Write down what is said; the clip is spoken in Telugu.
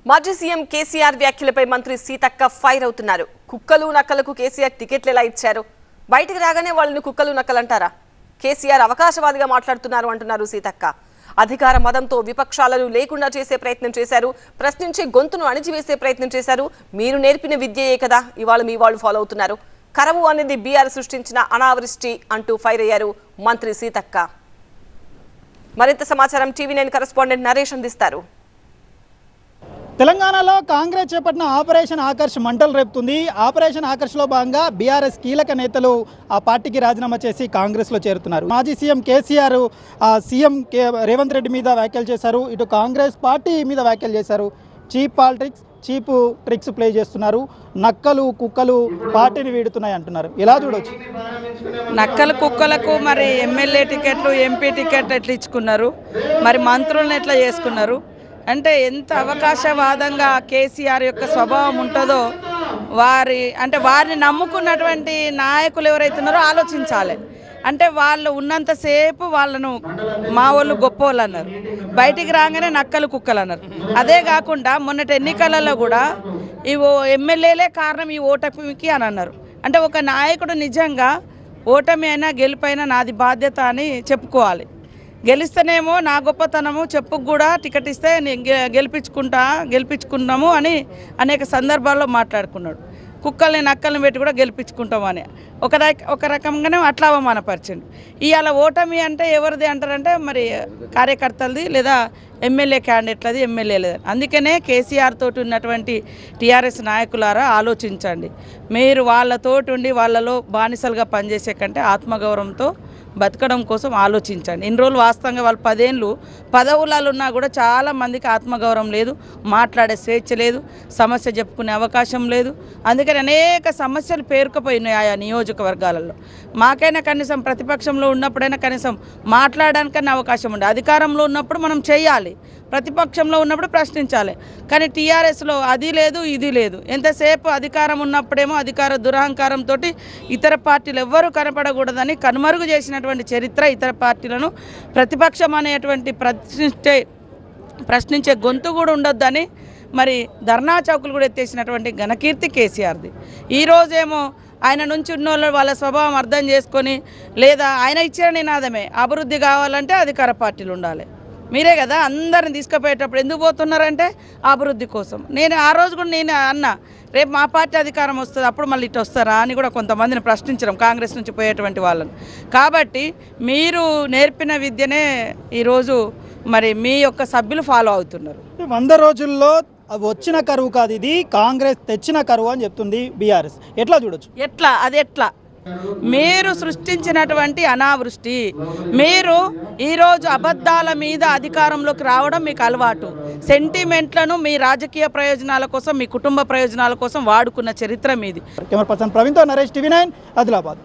మాజీ సీఎం కేసీఆర్ వ్యాఖ్యలపై మంత్రి సీతక్క ఫైర్ అవుతున్నారు. కుక్కలు నక్కలకు కేసీఆర్ టికెట్లు ఎలా ఇచ్చారు? బయటికి రాగానే వాళ్ళని కుక్కలు నక్కలంటారా? కేసీఆర్ అవకాశవాదిగా మాట్లాడుతున్నారు అంటున్నారు సీతక్క. అధికార మదంతో విపక్షాలను లేకుండా చేసే ప్రయత్నం చేశారు. ప్రశ్నించే గొంతును అణిచివేసే ప్రయత్నం చేశారు. మీరు నేర్పిన విద్యయే కదా ఇవాళ మీ వాళ్ళు ఫాలో అవుతున్నారు. కరవు అనేది బీఆర్ సృష్టించిన అనావృష్టి అంటూ ఫైర్ అయ్యారు మంత్రి సీతక్క. మరింత సమాచారం టీవీ9 కరెస్పాండెంట్ నరేష్ అందిస్తారు. తెలంగాణలో కాంగ్రెస్ చేపట్టిన ఆపరేషన్ ఆకర్ష్ మంటలు రేపుతుంది. ఆపరేషన్ ఆకర్ష్లో భాగంగా బీఆర్ఎస్ కీలక నేతలు ఆ పార్టీకి రాజీనామా చేసి కాంగ్రెస్లో చేరుతున్నారు. మాజీ సీఎం కేసీఆర్ సీఎం రేవంత్ రెడ్డి మీద వ్యాఖ్యలు చేశారు. ఇటు కాంగ్రెస్ పార్టీ మీద వ్యాఖ్యలు చేశారు. Cheap politics, cheap tricks play చేస్తున్నారు. నక్కలు కుక్కలు పార్టీని వీడుతున్నాయి అంటున్నారు. ఎలా చూడవచ్చు? నక్కలు కుక్కలకు మరి ఎమ్మెల్యే టికెట్లు, ఎంపీ టికెట్లు ఎట్లా ఇచ్చుకున్నారు, మరి మంత్రులను ఎట్లా చేసుకున్నారు అంటే ఎంత అవకాశవాదంగా కేసీఆర్ యొక్క స్వభావం ఉంటుందో వారిని నమ్ముకున్నటువంటి నాయకులు ఎవరైతున్నారో ఆలోచించాలి. అంటే వాళ్ళు ఉన్నంతసేపు వాళ్ళను మా వాళ్ళు గొప్ప వాళ్ళు అన్నారు, బయటికి రాగానే నక్కలు కుక్కలు అన్నారు. అదే కాకుండా మొన్నటి ఎన్నికలలో కూడా ఈ ఎమ్మెల్యేలే కారణం ఈ ఓటమికి అని అన్నారు. అంటే ఒక నాయకుడు నిజంగా ఓటమి అయినా గెలుపైనా నాది బాధ్యత అని చెప్పుకోవాలి. గెలిస్తేనేమో నా గొప్పతనము చెప్పుకు కూడా టికెట్ ఇస్తే గెలిపించుకున్నాము అని అనేక సందర్భాల్లో మాట్లాడుకున్నాడు. కుక్కల్ని నక్కల్ని పెట్టి కూడా గెలిపించుకుంటామని ఒక రకంగానే అట్లా అవమానపరిచిండు. ఇవాళ ఓటమి అంటే ఎవరిది అంటారంటే మరి కార్యకర్తలది లేదా ఎమ్మెల్యే క్యాండిడేట్లది, ఎమ్మెల్యేలది. అందుకనే కేసీఆర్ తోటి ఉన్నటువంటి టీఆర్ఎస్ నాయకులారా ఆలోచించండి. మీరు వాళ్ళతోటి ఉండి వాళ్ళలో బానిసలుగా పనిచేసే కంటే ఆత్మగౌరవంతో బతకడం కోసం ఆలోచించండి. ఇన్ని రోజులు వాస్తవంగా వాళ్ళు 10 ఏళ్ళు పదవులలో ఉన్నా కూడా చాలామందికి ఆత్మగౌరవం లేదు, మాట్లాడే స్వేచ్ఛ లేదు, సమస్య చెప్పుకునే అవకాశం లేదు. అందుకని అనేక సమస్యలు పేరుకుపోయినాయి ఆయా నియోజకవర్గాలలో. మాకైనా కనీసం ప్రతిపక్షంలో ఉన్నప్పుడైనా కనీసం మాట్లాడడానికన్నా అవకాశం ఉండే. అధికారంలో ఉన్నప్పుడు మనం చేయాలి, ప్రతిపక్షంలో ఉన్నప్పుడు ప్రశ్నించాలి. కానీ టీఆర్ఎస్లో అది లేదు, ఇది లేదు. ఎంతసేపు అధికారం ఉన్నప్పుడేమో అధికార దురహంకారంతో ఇతర పార్టీలు ఎవ్వరూ కనపడకూడదని కనుమరుగు చేసినటువంటి చరిత్ర ఇతర పార్టీలను ప్రతిపక్షం అనేటువంటి ప్రశ్నించే గొంతు కూడా ఉండొద్దని మరి ధర్నా చౌకులు కూడా ఎత్తేసినటువంటి ఘనకీర్తి కేసీఆర్ది. ఈరోజేమో ఆయన నుంచి ఉన్నోళ్ళు వాళ్ళ స్వభావం అర్థం చేసుకొని లేదా ఆయన ఇచ్చిన నినాదమే అభివృద్ధి కావాలంటే అధికార పార్టీలు ఉండాలి. మీరే కదా అందరిని తీసుకుపోయేటప్పుడు ఎందుకు పోతున్నారంటే అభివృద్ధి కోసం. నేను ఆ రోజు కూడా నేను అన్నా, రేపు మా పార్టీ అధికారం వస్తుంది అప్పుడు మళ్ళీ ఇటు వస్తారా అని కూడా కొంతమందిని ప్రశ్నించడం కాంగ్రెస్ నుంచి పోయేటువంటి వాళ్ళని. కాబట్టి మీరు నేర్పిన విద్యనే ఈరోజు మరి మీ యొక్క సభ్యులు ఫాలో అవుతున్నారు. 100 రోజుల్లో వచ్చిన కరువు కాదు, ఇది కాంగ్రెస్ తెచ్చిన కరువు అని చెప్తుంది బీఆర్ఎస్. ఎట్లా చూడొచ్చు? ఎట్లా మీరు సృష్టించినటువంటి అనావృష్టి, మీరు ఈరోజు అబద్ధాల మీద అధికారంలోకి రావడం మీకు అలవాటు. సెంటిమెంట్లను మీ రాజకీయ ప్రయోజనాల కోసం, మీ కుటుంబ ప్రయోజనాల కోసం వాడుకున్న చరిత్ర మీది. కెమెరా పర్సన్ ప్రవీణ్తో నరేష్, టీవీ9 ఆదిలాబాద్.